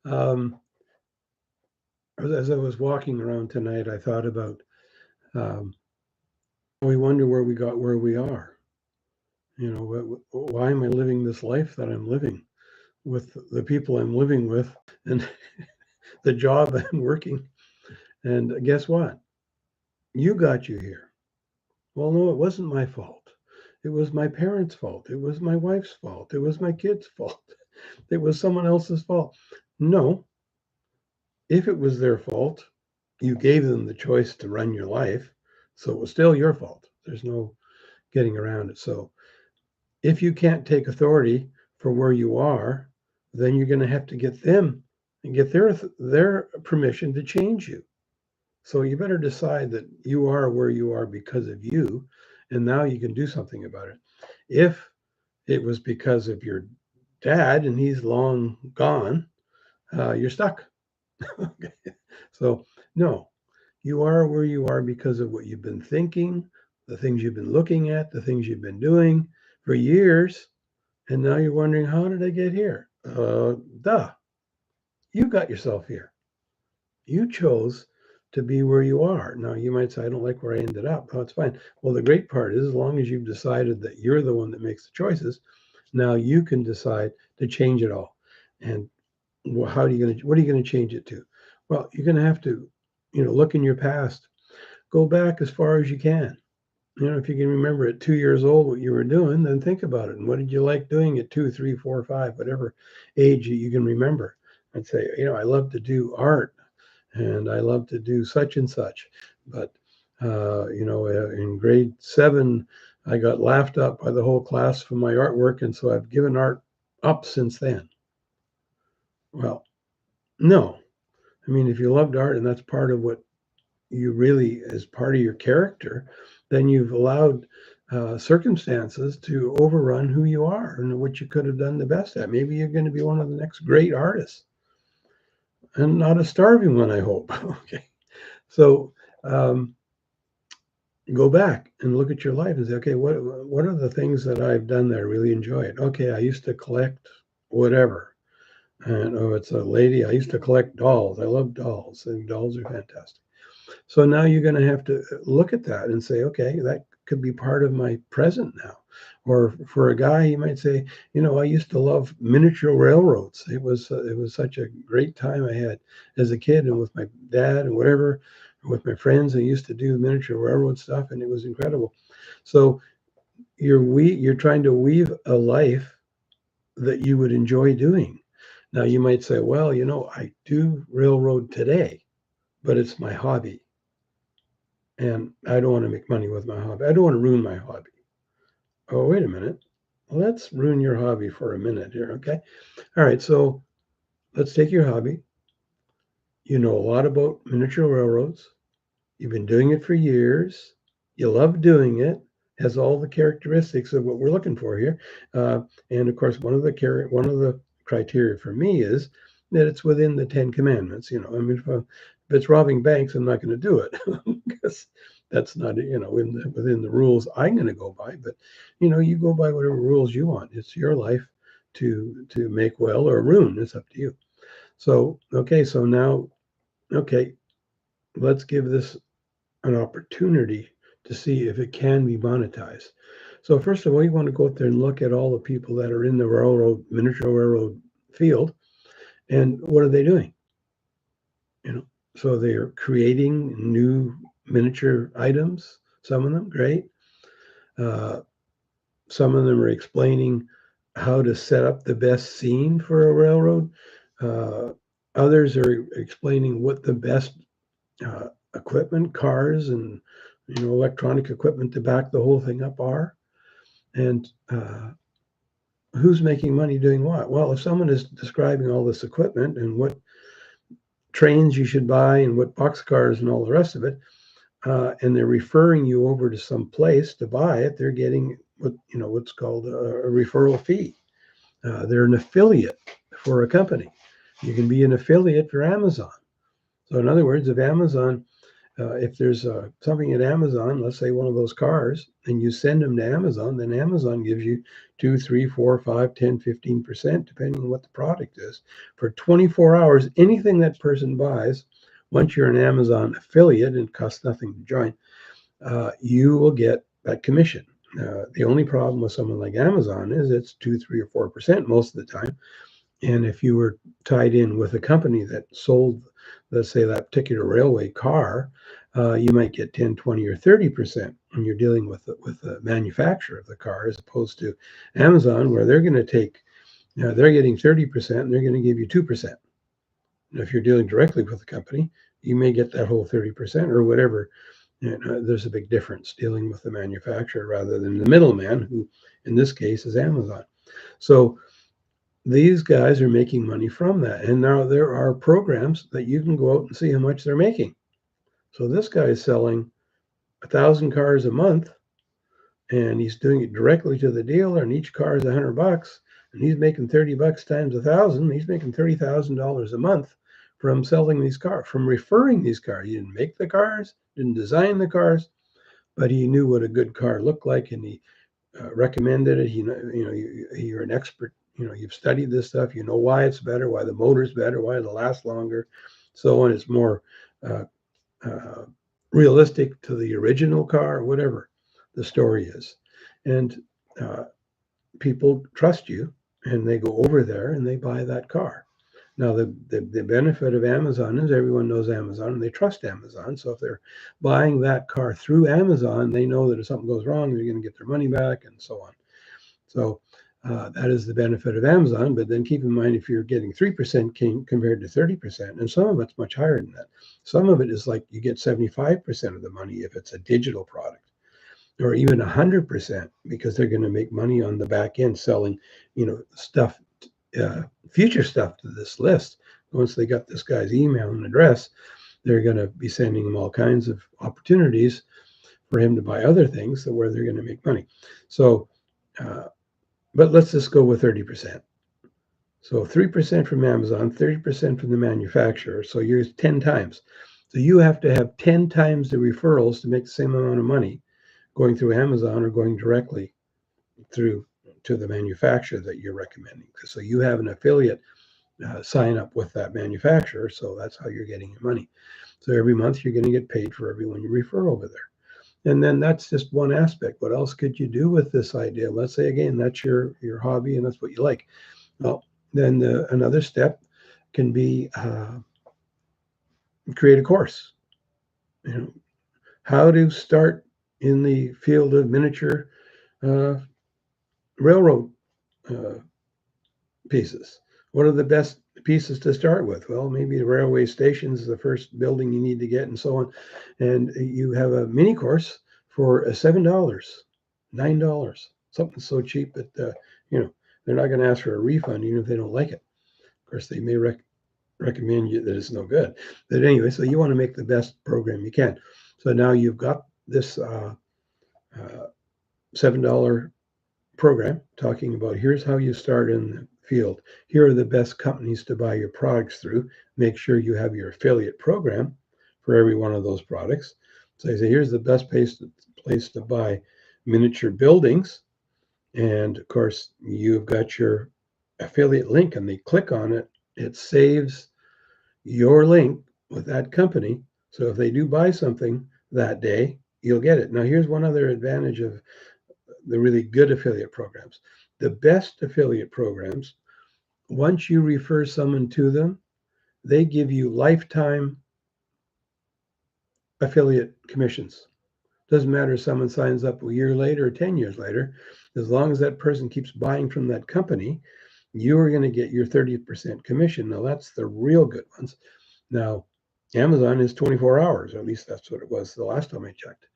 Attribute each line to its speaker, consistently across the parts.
Speaker 1: Um, as I was walking around tonight, I thought about um, we wonder where we got where we are. You know, why am I living this life that I'm living with the people I'm living with and the job I'm working? And guess what? You got you here. Well, no, it wasn't my fault. It was my parents' fault. It was my wife's fault. It was my kids' fault. It was someone else's fault. No, if it was their fault, you gave them the choice to run your life. So it was still your fault. There's no getting around it. So if you can't take authority for where you are, then you're going to have to get them and get their permission to change you. So you better decide that you are where you are because of you, and now you can do something about it. If it was because of your dad and he's long gone, you're stuck. Okay. So no, you are where you are because of what you've been thinking, the things you've been looking at, the things you've been doing for years. And now you're wondering, how did I get here? Duh, you got yourself here. You chose to be where you are. Now, you might say, I don't like where I ended up. Oh, it's fine. Well, the great part is, as long as you've decided that you're the one that makes the choices, now you can decide to change it all. And how are you going to, what are you going to change it to? Well, you're going to have to, look in your past, go back as far as you can. If you can remember at 2 years old what you were doing, then think about it. And what did you like doing at 2, 3, 4, 5, whatever age you can remember? I'd say, I love to do art and I love to do such and such. But, in grade 7, I got laughed at by the whole class for my artwork. And so I've given art up since then. Well, no. I mean, if you loved art and that's part of what you really, as part of your character, then you've allowed circumstances to overrun who you are and what you could have done the best at. Maybe you're going to be one of the next great artists and not a starving one, I hope. Okay. So go back and look at your life and say, okay, what are the things that I've done that I really enjoyed? Okay, I used to collect whatever. And it's a lady, I used to collect dolls. I love dolls. And dolls are fantastic. So now you're going to have to look at that and say, okay, that could be part of my present now. Or for a guy, you might say, I used to love miniature railroads. It was such a great time I had as a kid, and with my dad and whatever, with my friends, I used to do miniature railroad stuff, and it was incredible. So you're trying to weave a life that you would enjoy doing. Now you might say, well, I do railroad today, but it's my hobby. And I don't want to make money with my hobby. I don't want to ruin my hobby. Oh, wait a minute. Let's ruin your hobby for a minute here, okay? All right, so let's take your hobby. You know a lot about miniature railroads. You've been doing it for years. You love doing it. Has all the characteristics of what we're looking for here. And of course, one of the criteria for me is that it's within the Ten Commandments. I mean, if it's robbing banks, I'm not going to do it because that's not within the rules I'm going to go by. But you go by whatever rules you want. It's your life to make well or ruin. It's up to you. So okay, so now okay, let's give this an opportunity to see if it can be monetized. So first of all, you want to go out there and look at all the people that are in the miniature railroad field, and what are they doing? So they are creating new miniature items. Some of them, great. Uh, some of them are explaining how to set up the best scene for a railroad. Uh, Others are explaining what the best equipment, cars, and electronic equipment to back the whole thing up are. And who's making money doing what? Well, if someone is describing all this equipment and what trains you should buy and what boxcars and all the rest of it, and they're referring you over to some place to buy it, they're getting what's called a referral fee. They're an affiliate for a company. You can be an affiliate for Amazon. So in other words, if Amazon if there's something at Amazon, let's say one of those cars, and you send them to Amazon, then Amazon gives you 2, 3, 4, 5, 10, 15%, depending on what the product is. For 24 hours, anything that person buys, once you're an Amazon affiliate and it costs nothing to join, you will get that commission. The only problem with someone like Amazon is it's 2, 3, or 4% most of the time. And if you were tied in with a company that sold, let's say, that particular railway car, you might get 10, 20, or 30% when you're dealing with the manufacturer of the car, as opposed to Amazon, where they're going to take, they're getting 30% and they're going to give you 2%. And if you're dealing directly with the company, you may get that whole 30% or whatever. There's a big difference dealing with the manufacturer rather than the middleman, who in this case is Amazon. So these guys are making money from that. And now there are programs that you can go out and see how much they're making. So this guy is selling 1,000 cars a month, and he's doing it directly to the dealer, and each car is $100, and he's making $30 times 1,000. He's making $30,000 a month from selling these cars, from referring these cars. He didn't make the cars, didn't design the cars, but he knew what a good car looked like, and he recommended it. You're an expert. You've studied this stuff. You know why it's better, why the motor's better, why it'll last longer, so on. It's more realistic to the original car, whatever the story is. And people trust you, and they go over there and they buy that car. Now, the benefit of Amazon is everyone knows Amazon and they trust Amazon. So if they're buying that car through Amazon, they know that if something goes wrong, they're going to get their money back and so on. So that is the benefit of Amazon. But then keep in mind, if you're getting 3% compared to 30%, and some of it's much higher than that. Some of it is like you get 75% of the money if it's a digital product, or even 100%, because they're going to make money on the back end selling, stuff, future stuff to this list. Once they got this guy's email and address, they're going to be sending him all kinds of opportunities for him to buy other things where they're going to make money. So, but let's just go with 30%. So 3% from Amazon, 30% from the manufacturer. So you're 10 times. So you have to have 10 times the referrals to make the same amount of money going through Amazon or going directly through to the manufacturer that you're recommending. So you have an affiliate sign up with that manufacturer. So that's how you're getting your money. So every month you're going to get paid for everyone you refer over there. And then that's just one aspect. What else could you do with this idea? Let's say, again, that's your hobby and that's what you like. Well, then another step can be create a course. How to start in the field of miniature railroad pieces. What are the best pieces to start with? Well, maybe the railway station is the first building you need to get, and so on. And you have a mini course for $7, $9, something so cheap that they're not going to ask for a refund even if they don't like it. Of course, they may recommend you that it's no good. But anyway, so you want to make the best program you can. So now you've got this $7 program talking about here's how you start in the field. Here are the best companies to buy your products through. Make sure you have your affiliate program for every one of those products. So I say, here's the best place to buy miniature buildings. And of course, you've got your affiliate link, and they click on it. It saves your link with that company. So if they do buy something that day, you'll get it. Now, here's one other advantage of the really good affiliate programs. The best affiliate programs, once you refer someone to them, they give you lifetime affiliate commissions. Doesn't matter if someone signs up a year later or 10 years later, as long as that person keeps buying from that company, you are going to get your 30% commission. Now, that's the real good ones. Now, Amazon is 24 hours, or at least that's what it was the last time I checked.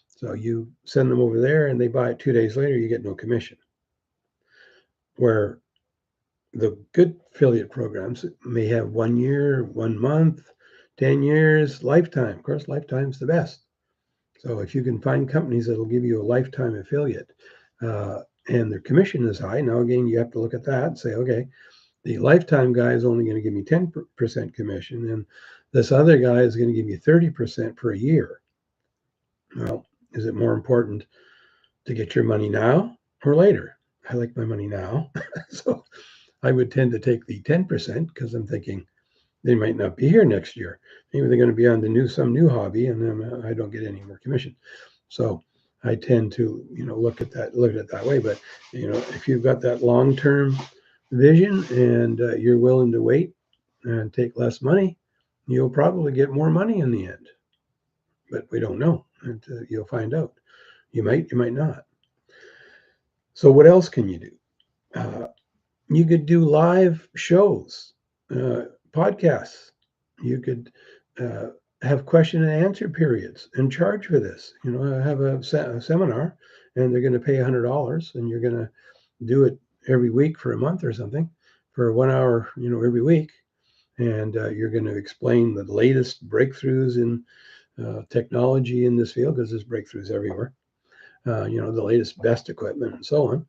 Speaker 1: So you send them over there and they buy it 2 days later, you get no commission. Where the good affiliate programs may have 1 year, 1 month, 10 years, lifetime. Of course, lifetime's the best. So if you can find companies that'll give you a lifetime affiliate and their commission is high, now again, you have to look at that and say, okay, the lifetime guy is only going to give me 10% commission, and this other guy is going to give me 30% for a year. Well, is it more important to get your money now or later? I like my money now. So I would tend to take the 10% because I'm thinking they might not be here next year. Maybe they're going to be on some new hobby, and then I don't get any more commission. So I tend to, look at it that way. But if you've got that long-term vision and you're willing to wait and take less money, you'll probably get more money in the end. But we don't know. And you'll find out. You might not. So what else can you do? You could do live shows, podcasts. You could have question and answer periods and charge for this. Have a seminar, and they're going to pay $100, and you're going to do it every week for a month or something, for 1 hour, every week, and you're going to explain the latest breakthroughs in technology in this field, because there's breakthroughs everywhere. The latest, best equipment and so on.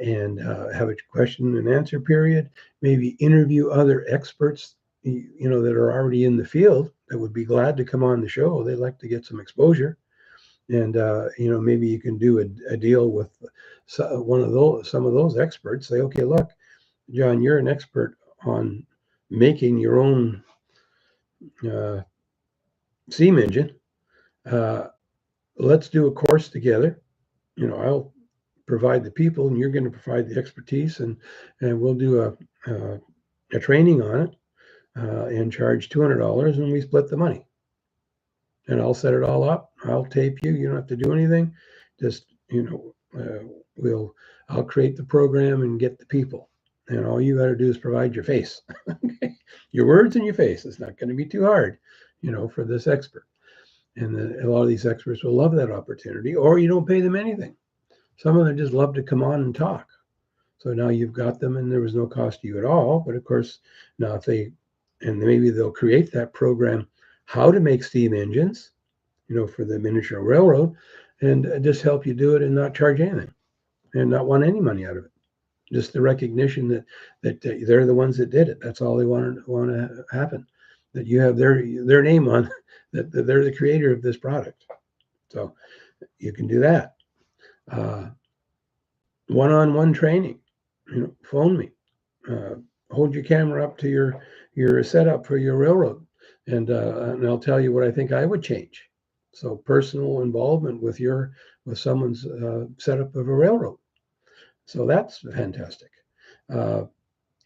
Speaker 1: And have a question and answer period, maybe interview other experts, that are already in the field that would be glad to come on the show. They'd like to get some exposure. And, maybe you can do a deal with some of those experts. Say, okay, look, John, you're an expert on making your own steam engine. Let's do a course together. I'll provide the people, and you're going to provide the expertise, and we'll do a training on it, and charge $200, and we split the money. And I'll set it all up. I'll tape you. You don't have to do anything. Just I'll create the program and get the people, and all you got to do is provide your face, okay? Your words and your face. It's not going to be too hard, for this expert. And a lot of these experts will love that opportunity, or you don't pay them anything. Some of them just love to come on and talk. So now you've got them, and there was no cost to you at all. But of course, now maybe they'll create that program, how to make steam engines, for the miniature railroad, and just help you do it and not charge anything and not want any money out of it. Just the recognition that they're the ones that did it. That's all they want to happen. That you have their name on, that they're the creator of this product. So you can do that. One-on-one training. Phone me. Hold your camera up to your setup for your railroad, and I'll tell you what I think I would change. So personal involvement with someone's setup of a railroad. So that's fantastic.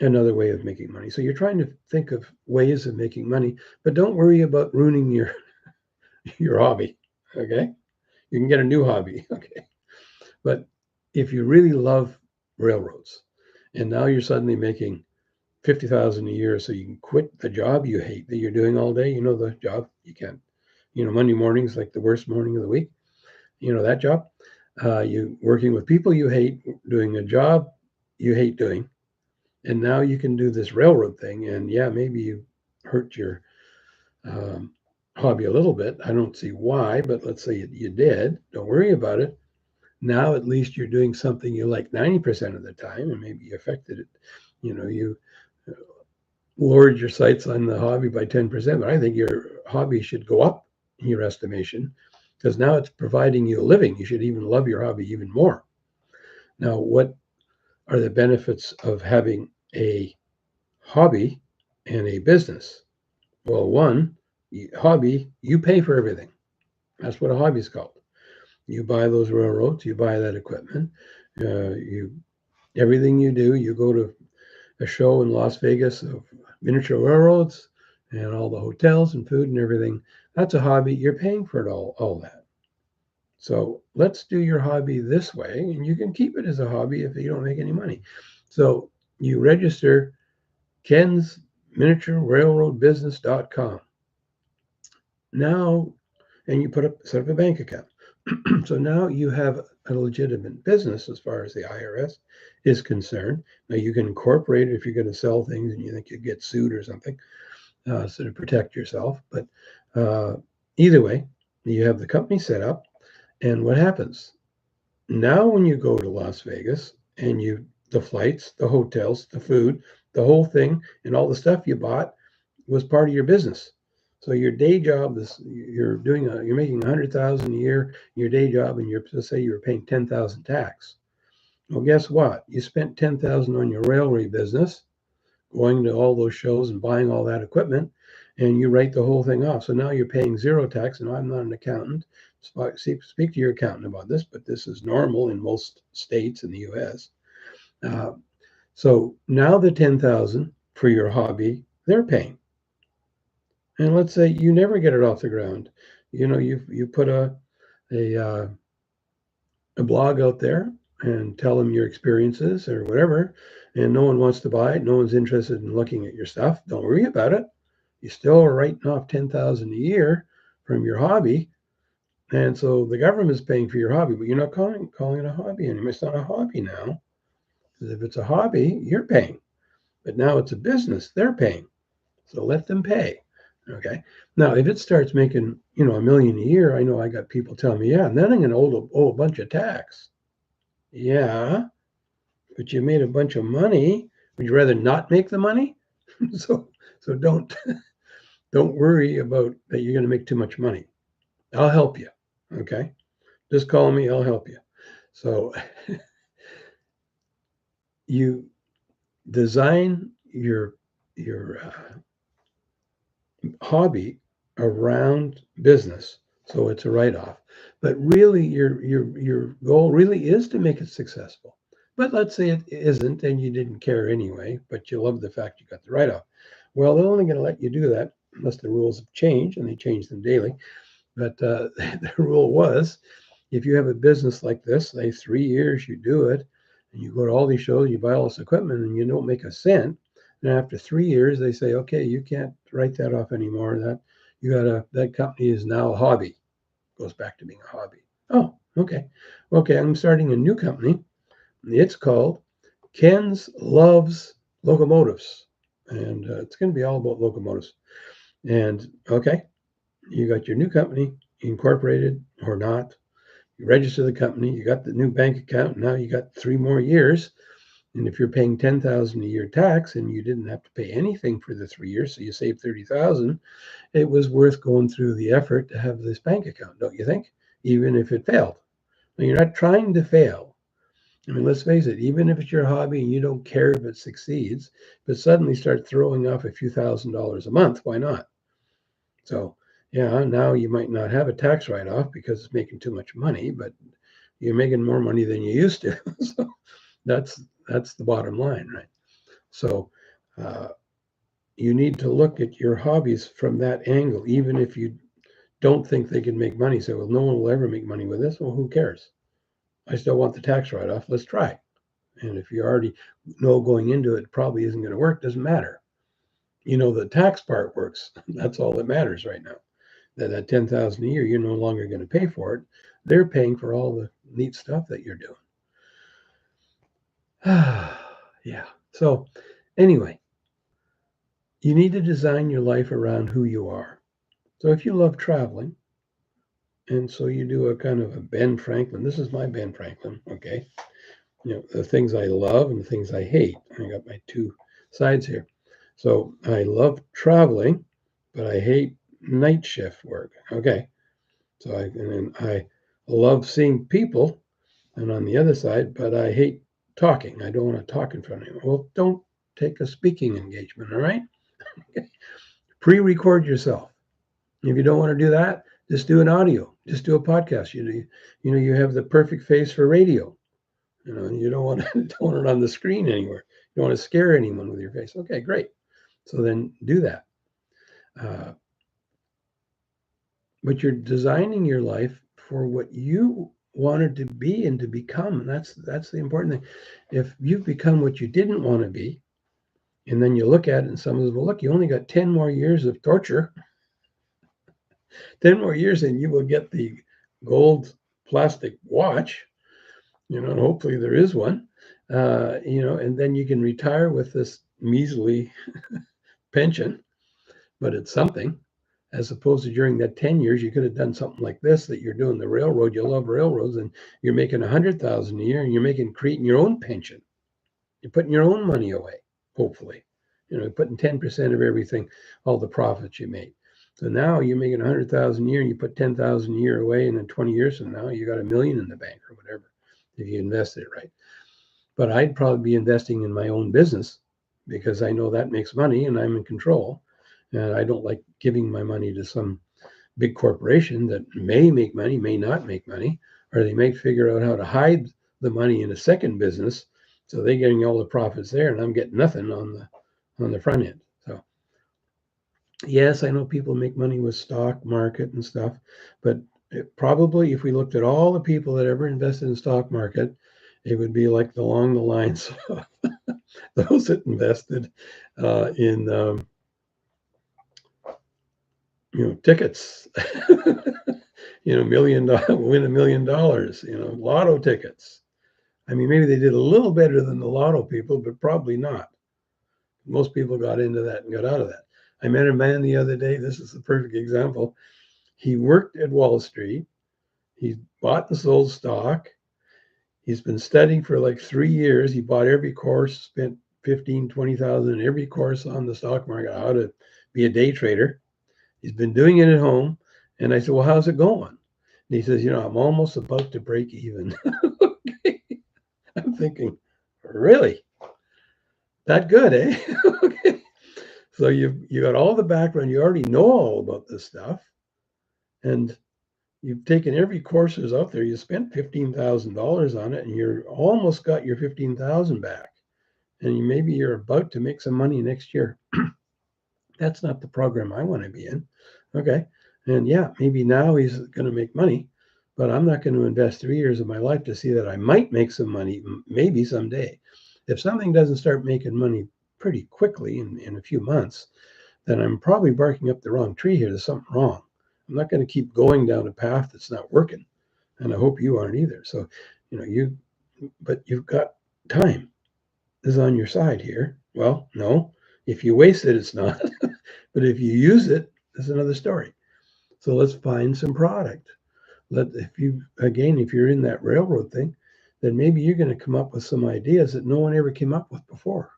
Speaker 1: Another way of making money. So you're trying to think of ways of making money, but don't worry about ruining your hobby. Okay, you can get a new hobby. Okay, but if you really love railroads, and now you're suddenly making $50,000 a year, so you can quit the job you hate that you're doing all day. The job you can't. Monday morning's like the worst morning of the week. That job. You working with people you hate, doing a job you hate doing, and now you can do this railroad thing. And yeah, maybe you hurt your hobby a little bit. I don't see why, but let's say you did. Don't worry about it. Now at least you're doing something you like 90% of the time, and maybe you affected it. You lowered your sights on the hobby by 10%, but I think your hobby should go up in your estimation, because now it's providing you a living. You should even love your hobby even more. Now, what are the benefits of having a hobby and a business? Well, one, hobby, you pay for everything. That's what a hobby is called. You buy those railroads, you buy that equipment, everything you do, you go to a show in Las Vegas of miniature railroads and all the hotels and food and everything. That's a hobby. You're paying for it all that. So let's do your hobby this way, and you can keep it as a hobby if you don't make any money. So you register Ken's Miniature Railroad Business.com. Now, and you set up a bank account. So now you have a legitimate business as far as the IRS is concerned. Now you can incorporate it if you're going to sell things and you think you get sued or something, so to protect yourself. But either way, you have the company set up, and what happens? Now when you go to Las Vegas and you the flights, the hotels, the food, the whole thing, and all the stuff you bought was part of your business. So your day job is you're making 100,000 a year your day job, and let's say you were paying 10,000 tax. Well, guess what? You spent 10,000 on your railway business, going to all those shows and buying all that equipment, and you write the whole thing off. So now you're paying zero tax. And I'm not an accountant. Speak to your accountant about this, but this is normal in most states in the U.S. So now the 10,000 for your hobby, they're paying. And let's say you never get it off the ground. You put a blog out there and tell them your experiences or whatever, and no one wants to buy it. No one's interested in looking at your stuff. Don't worry about it. You still are writing off 10,000 a year from your hobby. And so the government's paying for your hobby, but you're not calling it a hobby anymore. It's not a hobby now. Because if it's a hobby, you're paying. But now it's a business, they're paying. So let them pay. Okay. Now, if it starts making, $1 million a year, I know I got people telling me, yeah, and then I'm going to owe a bunch of tax. Yeah, but you made a bunch of money. Would you rather not make the money? so don't worry about that you're going to make too much money. I'll help you. Okay. Just call me, I'll help you. So you design your hobby around business, so it's a write-off. But really, your goal really is to make it successful. But let's say it isn't, and you didn't care anyway, but you love the fact you got the write-off. Well, they're only going to let you do that unless the rules have changed, and they change them daily. But the rule was, if you have a business like this, say 3 years you do it, and you go to all these shows, you buy all this equipment, and you don't make a cent. And after 3 years, they say, okay, you can't write that off anymore. That company is now a hobby. Goes back to being a hobby. Oh, okay. Okay, I'm starting a new company. It's called Ken's Loves Locomotives. And it's going to be all about locomotives. And okay, you got your new company, incorporated or not. You register the company, you got the new bank account. Now you got 3 more years. And if you're paying 10,000 a year tax and you didn't have to pay anything for the 3 years, so you saved 30,000, it was worth going through the effort to have this bank account, don't you think? Even if it failed. Now, you're not trying to fail. I mean, let's face it, even if it's your hobby and you don't care if it succeeds, but suddenly start throwing off a few $1,000s a month, why not? So, yeah, now you might not have a tax write-off because it's making too much money, but you're making more money than you used to. So that's the bottom line, right? So you need to look at your hobbies from that angle, even if you don't think they can make money. Say, well, no one will ever make money with this. Well, who cares? I still want the tax write-off. Let's try. And if you already know going into it probably isn't going to work, doesn't matter. The tax part works. That's all that matters right now. That 10,000 a year, you're no longer going to pay for it. They're paying for all the neat stuff that you're doing. Yeah. So anyway, you need to design your life around who you are. So if you love traveling, and so you do a kind of a Ben Franklin, this is my Ben Franklin, okay? The things I love and the things I hate. I got my 2 sides here. So I love traveling, but I hate night shift work. Okay. So I love seeing people, and on the other side, but I hate talking. I don't want to talk in front of anyone. Well, don't take a speaking engagement, all right? Pre-record yourself. If you don't want to do that, just do an audio. Just do a podcast. You have the perfect face for radio. You don't want it on the screen anywhere. You don't want to scare anyone with your face. Okay, great. So then do that. But you're designing your life for what you wanted to be and to become. And that's the important thing. If you've become what you didn't want to be, and then you look at it and someone says, well, look, you only got 10 more years of torture. 10 more years and you will get the gold plastic watch, and hopefully there is one, and then you can retire with this measly pension, but it's something. As opposed to during that 10 years, you could have done something like this, that you're doing the railroad, you love railroads, and you're making 100,000 a year, and you're creating your own pension. You're putting your own money away, hopefully. Putting 10% of everything, all the profits you made. So now you're making 100,000 a year, and you put 10,000 a year away, and then 20 years from now, you got $1 million in the bank or whatever, if you invested it right. But I'd probably be investing in my own business because I know that makes money and I'm in control. And I don't like giving my money to some big corporation that may make money, may not make money, or they may figure out how to hide the money in a second business, so they're getting all the profits there, and I'm getting nothing on the front end. So yes, I know people make money with stock market and stuff, but probably if we looked at all the people that ever invested in stock market, it would be like along the lines of those that invested in tickets. $1 million, win $1 million, lotto tickets. I mean, maybe they did a little better than the lotto people, but probably not. Most people got into that and got out of that. I met a man the other day. This is the perfect example. He worked at Wall Street. He bought and sold stock. He's been studying for like 3 years. He bought every course, spent 15, 20,000 in every course on the stock market, how to be a day trader. He's been doing it at home. And I said, well, how's it going? And he says, I'm almost about to break even. Okay. I'm thinking, really? That good, eh? Okay. So you got all the background. You already know all about this stuff. And you've taken every course that's out there. You spent $15,000 on it, and you're almost got your 15,000 back. And maybe you're about to make some money next year. That's not the program I want to be in. Okay. And yeah, maybe now he's going to make money, but I'm not going to invest 3 years of my life to see that I might make some money, maybe someday. If something doesn't start making money pretty quickly in a few months, then I'm probably barking up the wrong tree here. There's something wrong. I'm not going to keep going down a path that's not working. And I hope you aren't either. So, but you've got time is on your side here. Well, no, if you waste it, it's not. But if you use it, that's another story. So let's find some product. If you're in that railroad thing, then maybe you're going to come up with some ideas that no one ever came up with before.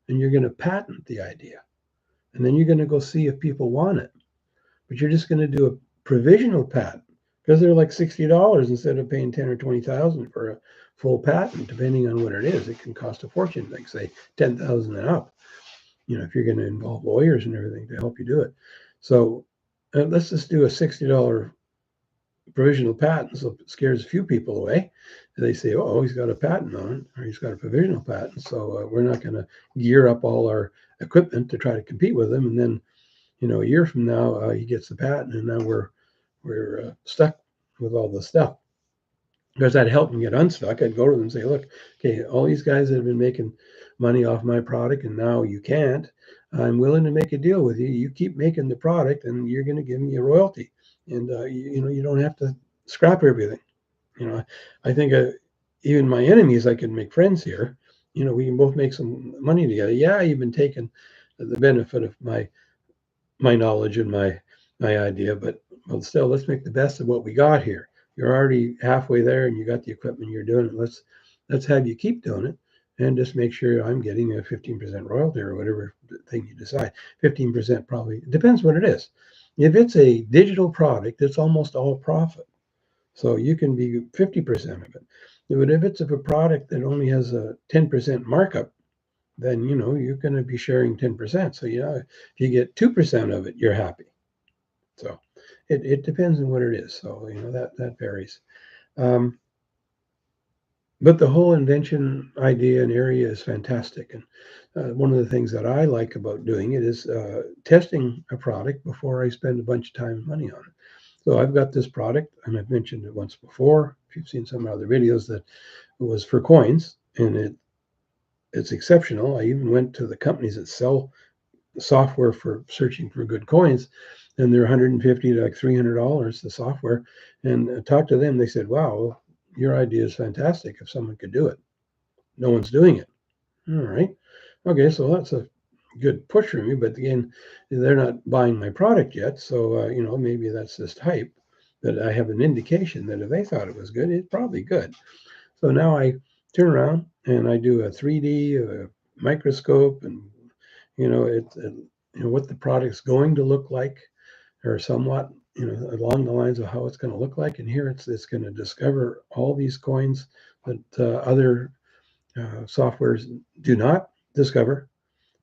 Speaker 1: And you're going to patent the idea. And then you're going to go see if people want it. But you're just going to do a provisional patent because they're like $60 instead of paying 10 or 20,000 for a full patent, depending on what it is. It can cost a fortune, like say 10,000 and up. If you're going to involve lawyers and everything to help you do it. So let's just do a $60 provisional patent. So it scares a few people away. And they say, oh, he's got a patent on it, or he's got a provisional patent. So we're not going to gear up all our equipment to try to compete with him. And then, a year from now, he gets the patent, and now we're stuck with all the stuff. Because I'd help them get unstuck. I'd go to them and say, look, okay, all these guys that have been making money off my product and now you can't, I'm willing to make a deal with you. You keep making the product and you're going to give me a royalty. And, you don't have to scrap everything. I think even my enemies, I can make friends here. We can both make some money together. Yeah, you've been taking the benefit of my knowledge and my idea, but still, let's make the best of what we got here. You're already halfway there and you got the equipment, you're doing it. Let's have you keep doing it and just make sure I'm getting a 15% royalty or whatever thing you decide. 15% probably depends what it is. If it's a digital product, it's almost all profit. So you can be 50% of it. But if it's a product that only has a 10% markup, then you're going to be sharing 10%. So if you get 2% of it, you're happy. So it depends on what it is. So that varies. But the whole invention idea and area is fantastic. And one of the things that I like about doing it is testing a product before I spend a bunch of time and money on it. So I've got this product, and I've mentioned it once before. If you've seen some other videos, that it was for coins, and it's exceptional. I even went to the companies that sell software for searching for good coins, and they're $150 to like $300 the software. And talked to them, they said, "Wow, your idea is fantastic. If someone could do it, no one's doing it." All right, okay, so that's a good push for me. But again, they're not buying my product yet, so maybe that's just hype. That I have an indication that if they thought it was good, it's probably good. So now I turn around and I do a 3D microscope, and what the product's going to look like, or somewhat along the lines of how it's going to look like. And here it's going to discover all these coins that other softwares do not discover.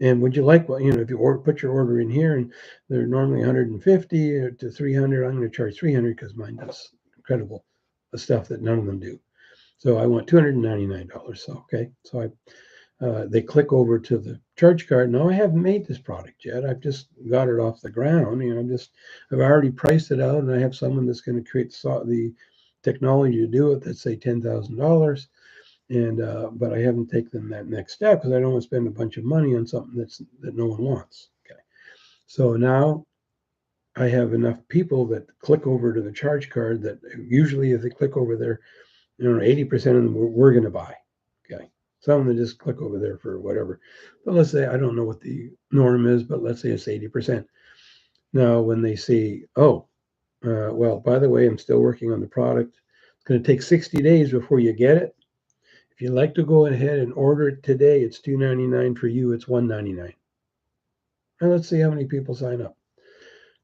Speaker 1: And would you like, if you put your order in here and they're normally 150 to 300, I'm going to charge 300 because mine does incredible stuff that none of them do. So I want $299. So, okay. So they click over to the charge card. Now I haven't made this product yet. I've just got it off the ground. I've already priced it out, and I have someone that's going to create the technology to do it. That's say $10,000. And but I haven't taken that next step because I don't want to spend a bunch of money on something that no one wants. Okay. So now I have enough people that click over to the charge card that usually if they click over there, 80% of them we're going to buy. Okay. Some of them just click over there for whatever. But let's say, I don't know what the norm is, but let's say it's 80%. Now, when they see, well, by the way, I'm still working on the product. It's going to take 60 days before you get it. If you'd like to go ahead and order it today, it's $299. For you, it's $199. And let's see how many people sign up.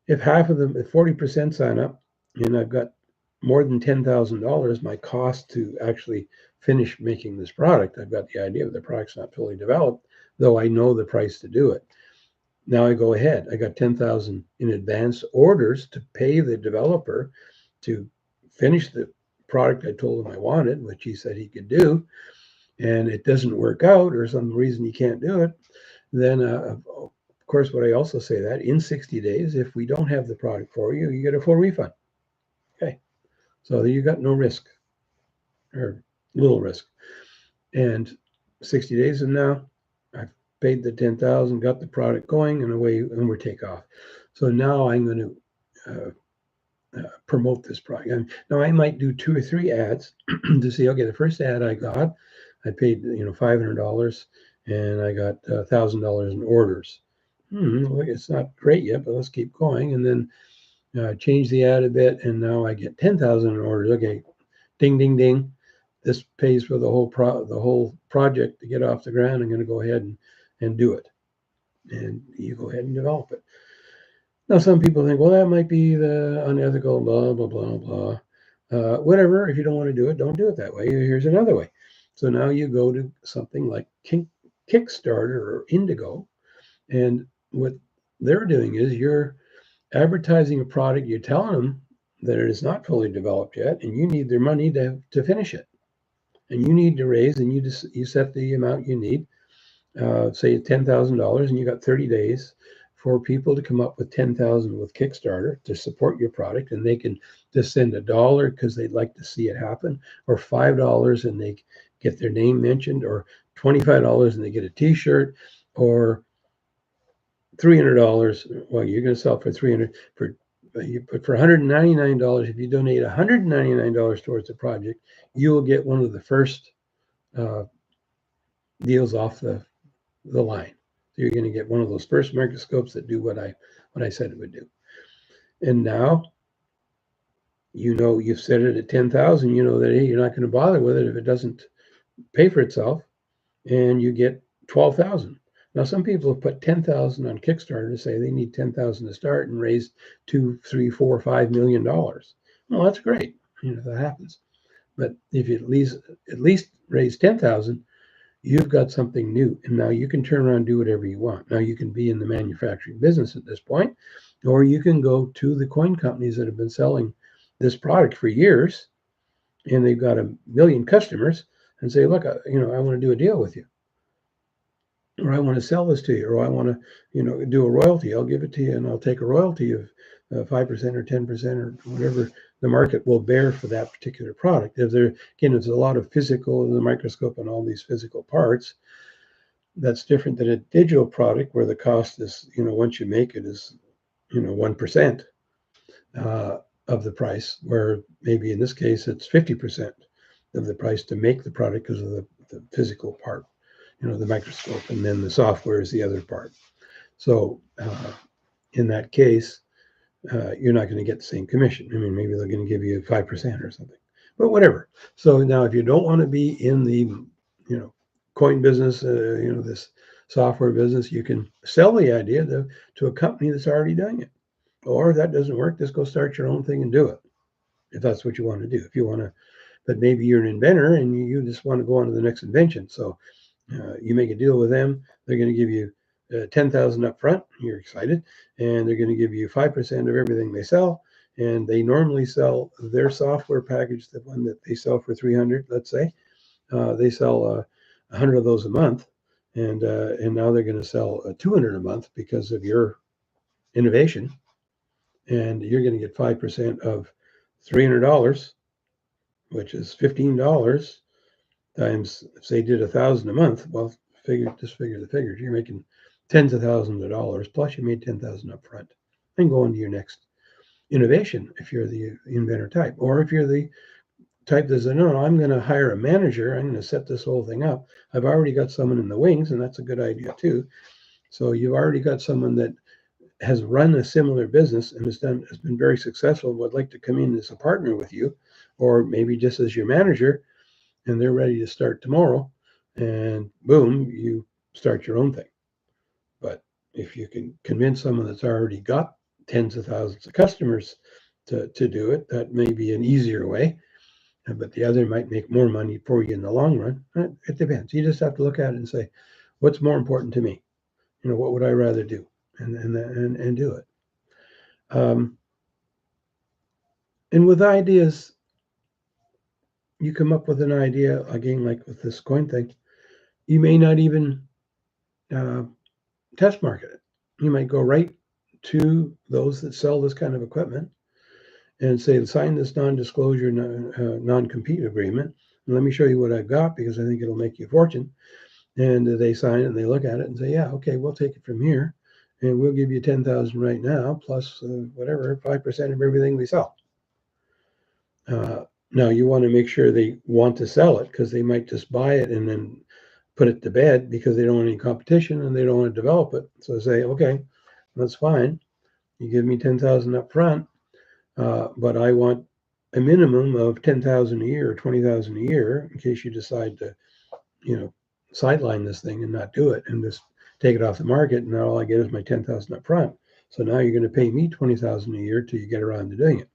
Speaker 1: If half of them, if 40% sign up, and I've got more than $10,000, my cost to actually finish making this product, I've got the idea, but the product's not fully developed, though I know the price to do it. Now I go ahead. I got 10,000 in advance orders to pay the developer to finish the product I told him I wanted, which he said he could do, and it doesn't work out or some reason he can't do it, then of course, what I also say that in 60 days, if we don't have the product for you, you get a full refund. Okay. So you got no risk or little risk. And 60 days from now, I've paid the 10,000, got the product going, and away, and we're take off. So now I'm going to promote this product. And now I might do 2 or 3 ads to see, okay, the first ad I got, I paid $500 and I got $1,000 in orders. It's not great yet, but let's keep going. And then change the ad a bit, and now I get 10,000 in orders. Okay, ding, ding, ding. This pays for the whole project to get off the ground. I'm going to go ahead and do it. And you go ahead and develop it. Now, some people think, well, that might be the unethical, blah, blah, blah, blah. Whatever. If you don't want to do it, don't do it that way. Here's another way. So now you go to something like Kickstarter or Indigo, and what they're doing is you're advertising a product. You're telling them that it is not fully developed yet, and you need their money to finish it. And you need to raise, and you set the amount you need, say $10,000, and you got 30 days for people to come up with 10,000 with Kickstarter to support your product, and they can just send $1 because they'd like to see it happen, or $5 and they get their name mentioned, or $25 and they get a T-shirt, or $300. Well, you're going to sell for $300 but for $199. If you donate $199 towards the project, you will get one of the first deals off the line. So you're going to get one of those first microscopes that do what I said it would do. And now, you've set it at 10,000. You know that you're not going to bother with it if it doesn't pay for itself, and you get 12,000. Now, some people have put 10,000 on Kickstarter to say they need 10,000 to start and raise $2, $3, $4, $5 million. Well, that's great. If that happens. But if you at least raise 10,000, you've got something new, and now you can turn around and do whatever you want. Now you can be in the manufacturing business at this point, or you can go to the coin companies that have been selling this product for years, and they've got 1 million customers, and say, look, I want to do a deal with you, or I want to sell this to you, or I want to, do a royalty. I'll give it to you, and I'll take a royalty of 5% or 10% or whatever the market will bear for that particular product. If there's a lot of physical in the microscope and all these physical parts, that's different than a digital product where the cost is, once you make it is, 1% of the price, where maybe in this case it's 50% of the price to make the product because of the physical part, the microscope, and then the software is the other part. So in that case, you're not going to get the same commission. I mean, maybe they're going to give you 5% or something, but whatever. So now if you don't want to be in the coin business, this software business, you can sell the idea to a company that's already doing it. Or if that doesn't work, just go start your own thing and do it, if that's what you want to do. If you want to, but maybe you're an inventor and you just want to go on to the next invention. So you make a deal with them. They're going to give you 10,000 up front. You're excited, and they're going to give you 5% of everything they sell. And they normally sell their software package, the one that they sell for 300, let's say. They sell 100 of those a month, and now they're going to sell 200 a month because of your innovation, and you're going to get 5% of $300, which is $15 times, if they did 1,000 a month, well, figure the figures. You're making tens of thousands of dollars, plus you made 10,000 up front, and go into your next innovation if you're the inventor type. Or if you're the type that says, no, I'm going to hire a manager, I'm going to set this whole thing up. I've already got someone in the wings, and that's a good idea too. So you've already got someone that has run a similar business and has been very successful, would like to come in as a partner with you, or maybe just as your manager, and they're ready to start tomorrow, and boom, you start your own thing. But if you can convince someone that's already got tens of thousands of customers to do it, that may be an easier way, but the other might make more money for you in the long run. It depends. You just have to look at it and say, what's more important to me? What would I rather do? And do it. And with ideas, you come up with an idea, again, like with this coin thing, you may not even test market it. You might go right to those that sell this kind of equipment and say, sign this non-disclosure, non-compete agreement, and let me show you what I've got, because I think it'll make you a fortune. And they sign it and they look at it and say, yeah, okay, we'll take it from here, and we'll give you 10,000 right now, plus whatever, 5% of everything we sell. Now you want to make sure they want to sell it, because they might just buy it and then put it to bed because they don't want any competition and they don't want to develop it. So say, okay, that's fine. You give me 10,000 up front, but I want a minimum of 10,000 a year or 20,000 a year in case you decide to, sideline this thing and not do it and just take it off the market. And now all I get is my 10,000 up front. So now you're going to pay me 20,000 a year till you get around to doing it.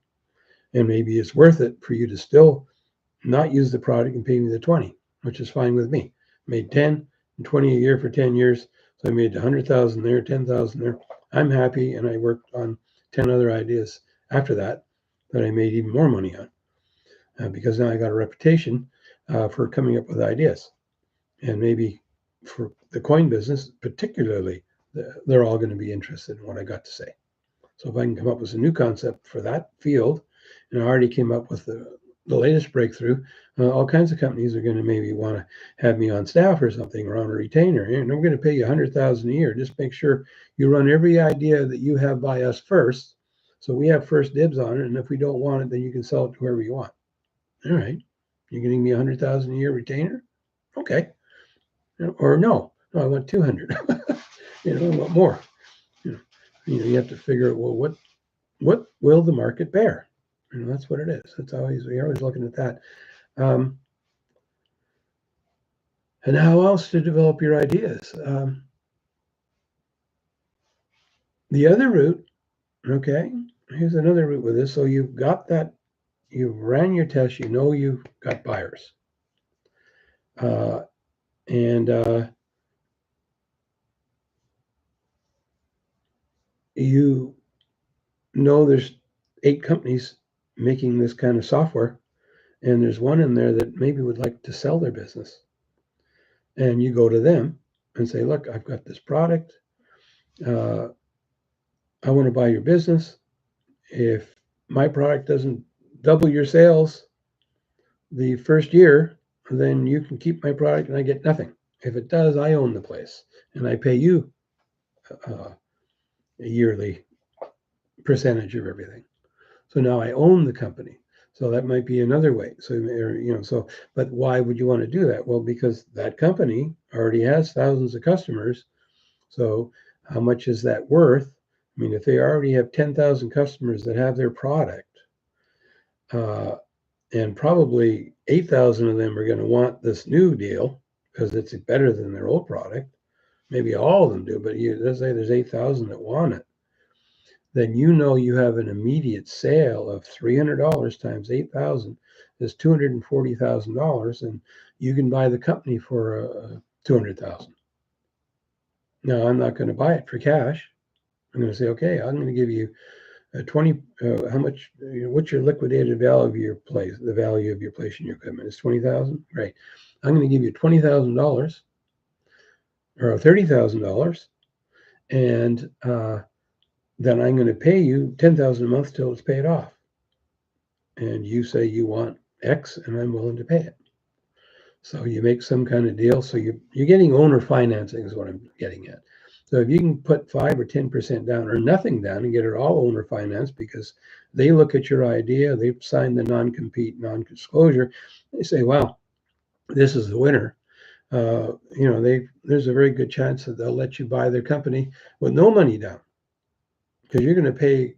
Speaker 1: And maybe it's worth it for you to still not use the product and pay me the 20, which is fine with me. Made 10 and 20 a year for 10 years. So I made 100,000 there, 10,000 there. I'm happy. And I worked on 10 other ideas after that I made even more money on, because now I got a reputation for coming up with ideas. And maybe for the coin business, particularly, they're all going to be interested in what I got to say. So if I can come up with a new concept for that field, and I already came up with the latest breakthrough, all kinds of companies are going to maybe want to have me on staff or something, or on a retainer. And we're going to pay you 100,000 a year. Just make sure you run every idea that you have by us first, so we have first dibs on it. And if we don't want it, then you can sell it to whoever you want. All right, you're getting me 100,000 a year retainer, okay? Or no, I want 200. I want more. You have to figure out, well, what will the market bear? That's what it is. We're always looking at that. And how else to develop your ideas? The other route, okay, here's another route with this. So you've got that, you ran your test, you've got buyers. And you know there's 8 companies making this kind of software, and there's one in there that maybe would like to sell their business. And you go to them and say, look, I've got this product. I want to buy your business. If my product doesn't double your sales the first year, then you can keep my product and I get nothing. If it does, I own the place and I pay you a yearly percentage of everything. So now I own the company. So that might be another way. So, but why would you want to do that? Well, because that company already has thousands of customers. So how much is that worth? I mean, if they already have 10,000 customers that have their product, and probably 8,000 of them are going to want this new deal because it's better than their old product. Maybe all of them do, but let's say there's 8,000 that want it. Then you know you have an immediate sale of $300 times 8,000 is $240,000, and you can buy the company for $200,000. Now, I'm not going to buy it for cash. I'm going to say, okay, I'm going to give you 20. How much? What's your liquidated value of your place? The value of your place and your equipment is 20,000. Right. I'm going to give you $20,000 or $30,000, and then I'm going to pay you $10,000 a month till it's paid off. And you say you want X, and I'm willing to pay it. So you make some kind of deal. So you're getting owner financing is what I'm getting at. So if you can put 5 or 10% down or nothing down and get it all owner finance, because they look at your idea, they've signed the non-compete, non-disclosure, they say, wow, this is the winner. There's a very good chance that they'll let you buy their company with no money down, because you're going to pay.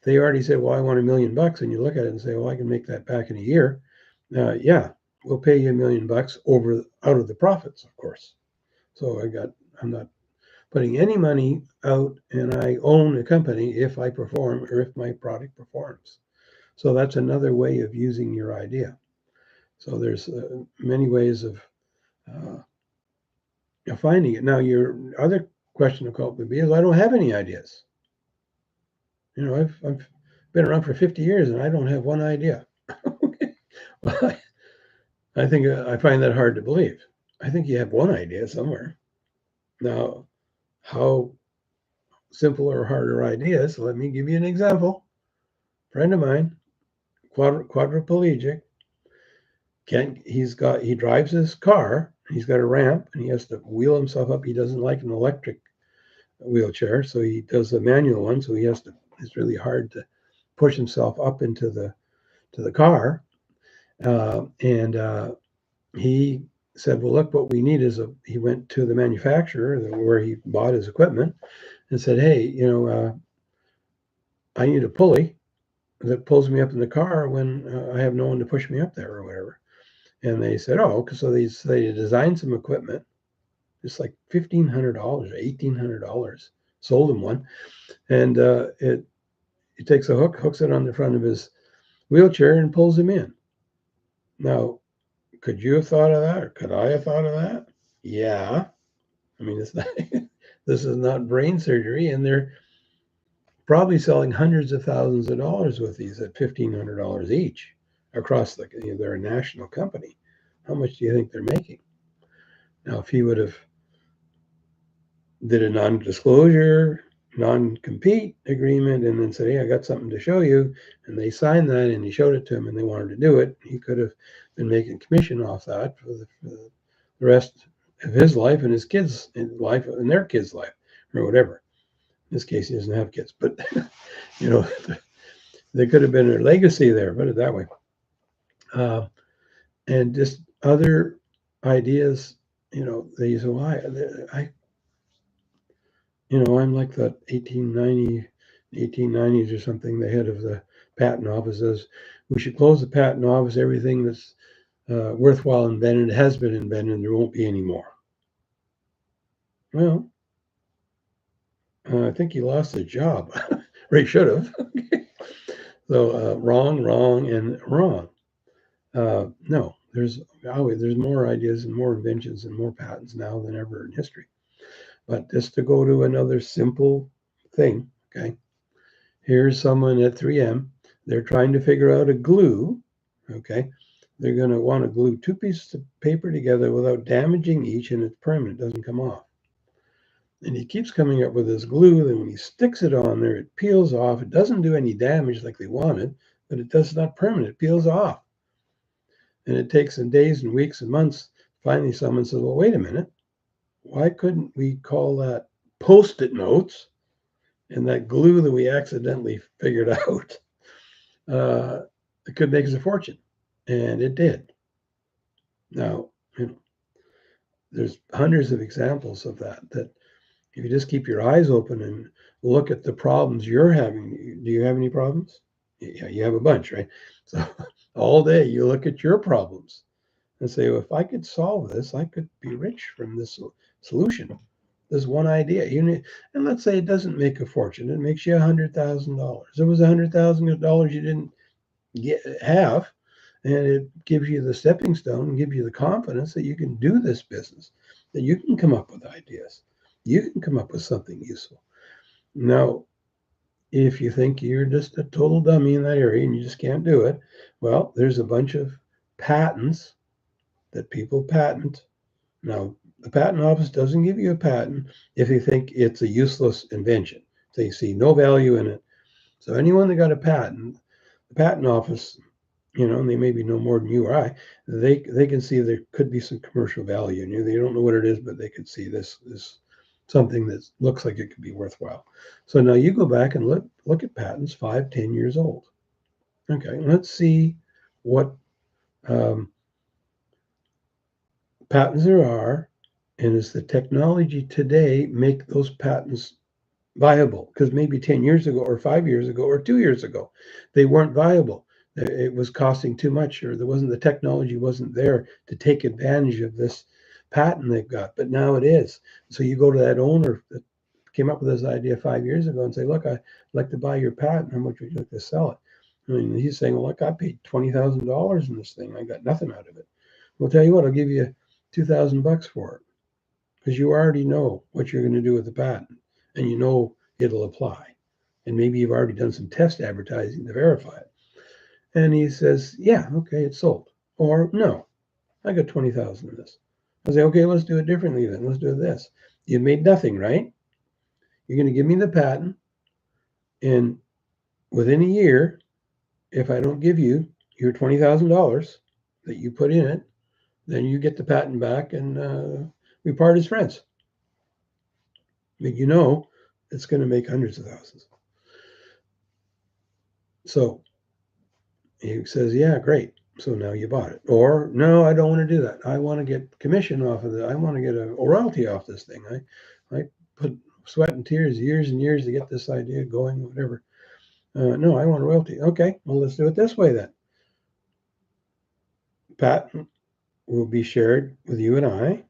Speaker 1: They already said, well, I want $1 million, and you look at it and say, well, I can make that back in a year. Yeah, we'll pay you $1 million out of the profits, of course. So I'm not putting any money out, and I own a company if I perform or if my product performs. So that's another way of using your idea. So there's many ways of finding it. Now, your other question of course would be, is I don't have any ideas. I've been around for 50 years and I don't have one idea. Well, I think I find that hard to believe. I think you have one idea somewhere. Now, how simple or harder ideas? Let me give you an example. A friend of mine, quadriplegic, he drives his car. He's got a ramp and he has to wheel himself up. He doesn't like an electric wheelchair, so he does a manual one. So it's really hard to push himself up into the car. He said, well, look, what we need is he went to the manufacturer where he bought his equipment and said, hey, I need a pulley that pulls me up in the car when I have no one to push me up there or whatever. And they said, oh, so they designed some equipment. It's like $1,500 or $1,800. Sold him one. And he takes a hook, hooks it on the front of his wheelchair and pulls him in. Now, could you have thought of that, or could I have thought of that? Yeah. I mean, it's not, this is not brain surgery, and they're probably selling hundreds of thousands of dollars with these at $1,500 each across they're a national company. How much do you think they're making? Now, if he would have did a non-disclosure, non-compete agreement, and then said, hey, I got something to show you, and they signed that, and he showed it to him, and they wanted to do it, he could have been making commission off that for the rest of his life and his kids' life and their kids' life or whatever. In this case, he doesn't have kids, but there could have been a legacy there, put it that way. And just other ideas, they say, well, I'm like the 1890s or something, the head of the patent office says, we should close the patent office. Everything that's worthwhile invented has been invented, and there won't be any more. Well, I think he lost his job. Or he should have. So wrong, and wrong. No, there's more ideas and more inventions and more patents now than ever in history. But just to go to another simple thing, okay? Here's someone at 3M. They're trying to figure out a glue, okay? They're going to want to glue two pieces of paper together without damaging each, and it's permanent, doesn't come off. And he keeps coming up with this glue, and when he sticks it on there, it peels off. It doesn't do any damage like they wanted, but it does not permanent. It peels off. And it takes some days and weeks and months. Finally, someone says, well, wait a minute. Why couldn't we call that Post-it notes and that glue that we accidentally figured out? It could make us a fortune. And it did. Now, there's hundreds of examples of that if you just keep your eyes open and look at the problems you're having. Do you have any problems? Yeah, you have a bunch, right? So all day you look at your problems and say, well, if I could solve this, I could be rich from this solution, this one idea. And let's say it doesn't make a fortune; it makes you $100,000. It was $100,000 you didn't have, and it gives you the stepping stone and gives you the confidence that you can do this business, that you can come up with ideas, you can come up with something useful. Now, if you think you're just a total dummy in that area and you just can't do it, well, there's a bunch of patents that people patent. Now, the patent office doesn't give you a patent if you think it's a useless invention. They see no value in it. So anyone that got a patent, the patent office, and they maybe know more than you or I, they can see there could be some commercial value in you. They don't know what it is, but they could see this something that looks like it could be worthwhile. So now you go back and look at patents 5-10 years old. Okay, let's see what patents there are, and is the technology today make those patents viable? Because maybe 10 years ago or 5 years ago or 2 years ago, they weren't viable. It was costing too much, or the technology wasn't there to take advantage of this patent they've got, but now it is. So you go to that owner that came up with this idea 5 years ago and say, look, I'd like to buy your patent. How much would you like to sell it? I mean, he's saying, well, look, I paid $20,000 in this thing. I got nothing out of it. Well, tell you what, I'll give you $2,000 for it, because you already know what you're going to do with the patent, and you know it'll apply. And maybe you've already done some test advertising to verify it. And he says, yeah, okay, it's sold. Or no, I got 20,000 in this. I say, okay, let's do it differently then. Let's do this. You've made nothing, right? You're going to give me the patent, and within a year, if I don't give you your $20,000 that you put in it, then you get the patent back, and we part as friends. But it's going to make hundreds of thousands. So he says, yeah, great. So now you bought it. Or no, I don't want to do that. I want to get commission off of it. I want to get a royalty off this thing. I put sweat and tears, years and years to get this idea going, whatever. No, I want a royalty. Okay, well, let's do it this way then. Patent will be shared with you and I.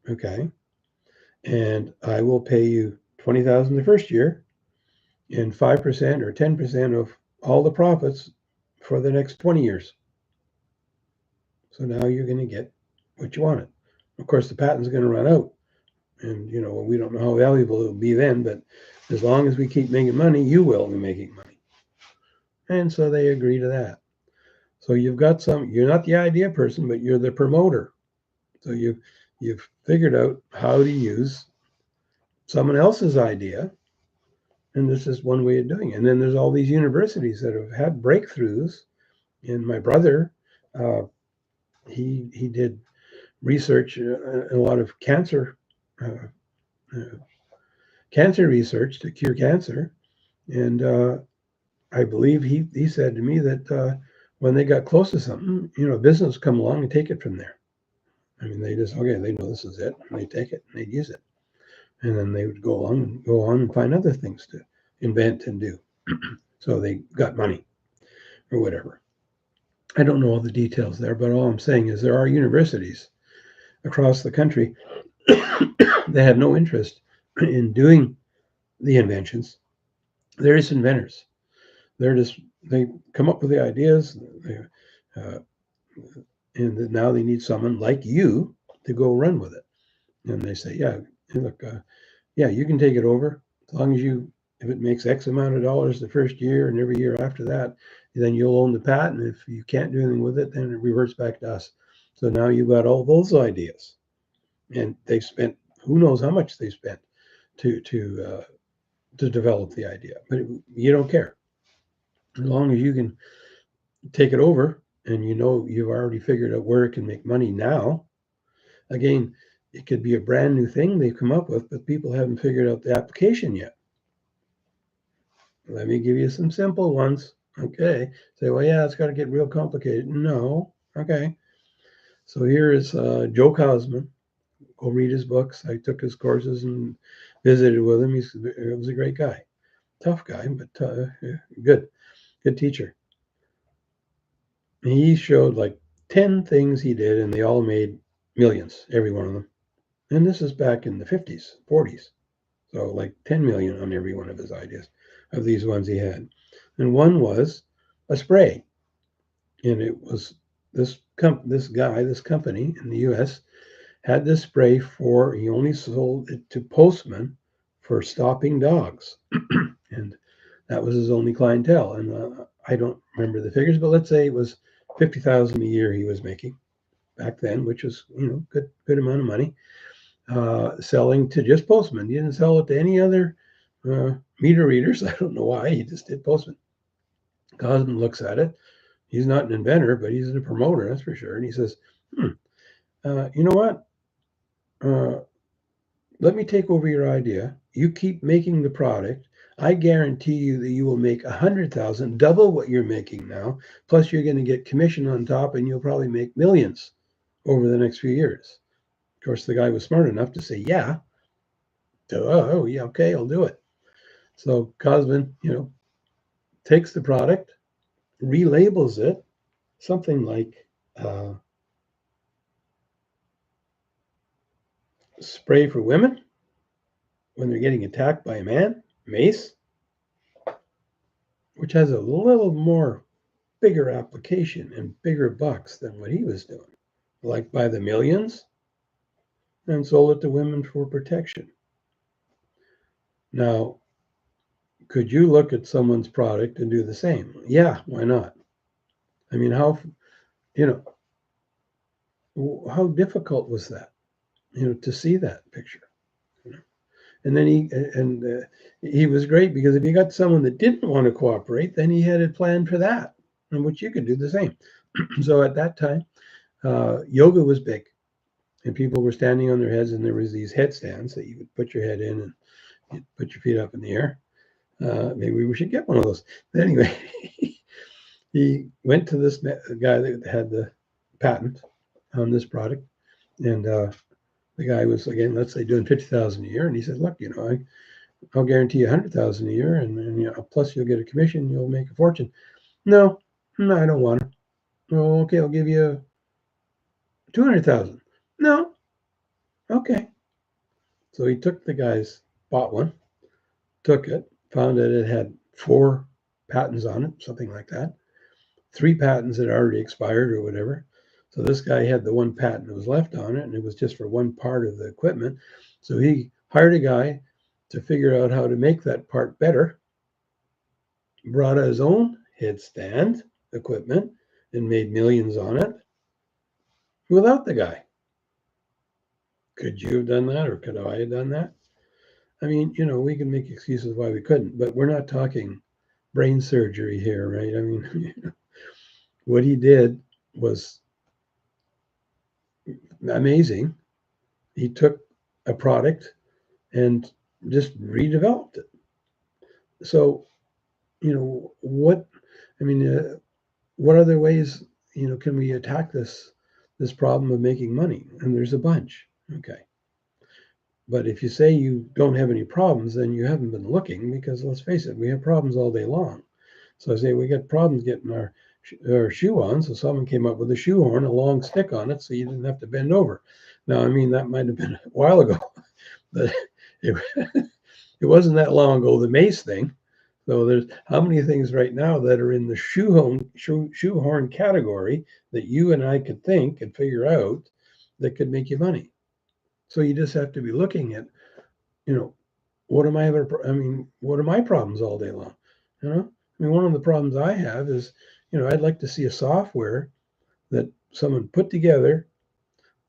Speaker 1: Okay. And I will pay you $20,000 the first year and 5% or 10% of all the profits for the next 20 years. So now you're going to get what you wanted. Of course, the patent's going to run out, and we don't know how valuable it will be then, but as long as we keep making money, you will be making money. And so they agree to that. So you've got you're not the idea person, but you're the promoter. So you've figured out how to use someone else's idea, and this is one way of doing it. And then there's all these universities that have had breakthroughs. And my brother, he did research, a lot of cancer research to cure cancer. And I believe he said to me that when they got close to something, business come along and take it from there. I mean, they know this is it, and they take it and they use it. And then they would go on and find other things to invent and do. So they got money or whatever. I don't know all the details there, but all I'm saying is there are universities across the country that have no interest in doing the inventions. They're just inventors. They come up with the ideas, and now they need someone like you to go run with it. And they say, yeah, look, yeah, you can take it over as long as if it makes X amount of dollars the first year and every year after that, then you'll own the patent. If you can't do anything with it, then it reverts back to us. So now you've got all those ideas, and they've spent who knows how much they spent to develop the idea, but you don't care as long as you can take it over and you've already figured out where it can make money now. Again, it could be a brand new thing they've come up with, but people haven't figured out the application yet. Let me give you some simple ones. Okay. Say, well, yeah, it's got to get real complicated. No. Okay. So here is Joe Cosman. Go read his books. I took his courses and visited with him. He was a great guy. Tough guy, but good teacher. He showed, like, 10 things he did, and they all made millions, every one of them. And this is back in the 50s, 40s. So like 10 million on every one of his ideas, of these ones he had. And one was a spray. And it was this company in the US had this spray for, he only sold it to postmen for stopping dogs. And that was his only clientele. And I don't remember the figures, but let's say it was 50,000 a year he was making back then, which was, good amount of money, selling to just postmen. He didn't sell it to any other meter readers. I don't know why. He just did postmen. Cosman looks at it. He's not an inventor, but he's a promoter, that's for sure. And he says, you know what? Let me take over your idea. You keep making the product. I guarantee you that you will make 100,000, double what you're making now. Plus, you're going to get commission on top, and you'll probably make millions over the next few years. Of course, the guy was smart enough to say, yeah. Oh, yeah, okay, I'll do it. So Cosman, takes the product, relabels it, something like spray for women when they're getting attacked by a man, mace, which has a little more bigger application and bigger bucks than what he was doing, like by the millions, and sold it to women for protection. Now, could you look at someone's product and do the same? Yeah, why not? I mean, how difficult was that, to see that picture? And then he was great, because if you got someone that didn't want to cooperate, then he had a plan for that, in which you could do the same. So at that time, yoga was big, and people were standing on their heads, and there was these headstands that you would put your head in and you'd put your feet up in the air. Maybe we should get one of those. But anyway, he went to this guy that had the patent on this product, and the guy was, again, let's say, doing 50,000 a year, and he said, "Look, I'll guarantee you 100,000 a year, and plus you'll get a commission, you'll make a fortune." No, I don't want it. Oh, okay, I'll give you 200,000. No, okay. So he took the guy's, bought one, took it, found that it had 4 patents on it, something like that. 3 patents had already expired or whatever. So this guy had the 1 patent that was left on it, and it was just for one part of the equipment. So he hired a guy to figure out how to make that part better, brought his own headstand equipment, and made millions on it without the guy. Could you have done that, or could I have done that? I mean, we can make excuses why we couldn't, but we're not talking brain surgery here, right? I mean, what he did was amazing. He took a product and just redeveloped it. So, what other ways, can we attack this problem of making money? And there's a bunch. Okay. But if you say you don't have any problems, then you haven't been looking, because let's face it, we have problems all day long. So I say we got problems getting our shoe on. So someone came up with a shoe horn, a long stick on it, so you didn't have to bend over. Now, I mean, that might have been a while ago, but it, it wasn't that long ago, the mace thing. So there's how many things right now that are in the shoe horn category that you and I could think and figure out that could make you money. So you just have to be looking at, what are my problems all day long? One of the problems I have is, I'd like to see a software that someone put together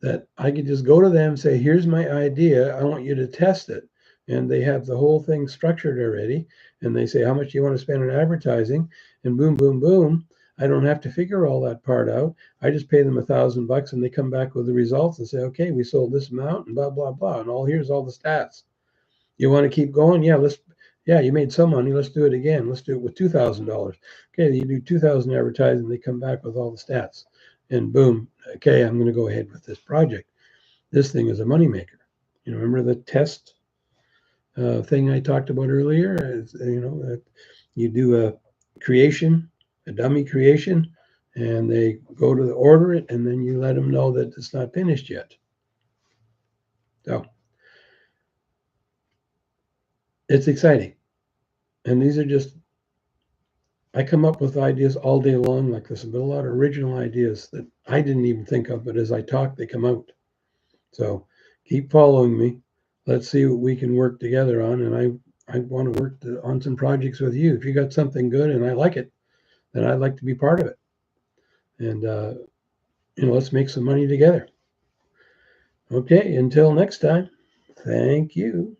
Speaker 1: that I could just go to them and say, here's my idea, I want you to test it. And they have the whole thing structured already. And they say, how much do you want to spend on advertising? And boom, boom, boom. I don't have to figure all that part out. I just pay them $1,000 and they come back with the results and say, okay, we sold this amount and blah, blah, blah. And here's all the stats. You want to keep going? Yeah, you made some money. Let's do it again. Let's do it with $2,000. Okay, you do 2,000 advertising. They come back with all the stats. And boom, okay, I'm going to go ahead with this project. This thing is a moneymaker. Remember the test thing I talked about earlier? You do a creation, a dummy creation, and they go to order it, and then you let them know that it's not finished yet. So it's exciting. And these are just, I come up with ideas all day long like this, but a lot of original ideas that I didn't even think of, but as I talk, they come out. So keep following me. Let's see what we can work together on. And I want to work on some projects with you. If you got something good and I like it, then I'd like to be part of it. And, let's make some money together. Okay, until next time, thank you.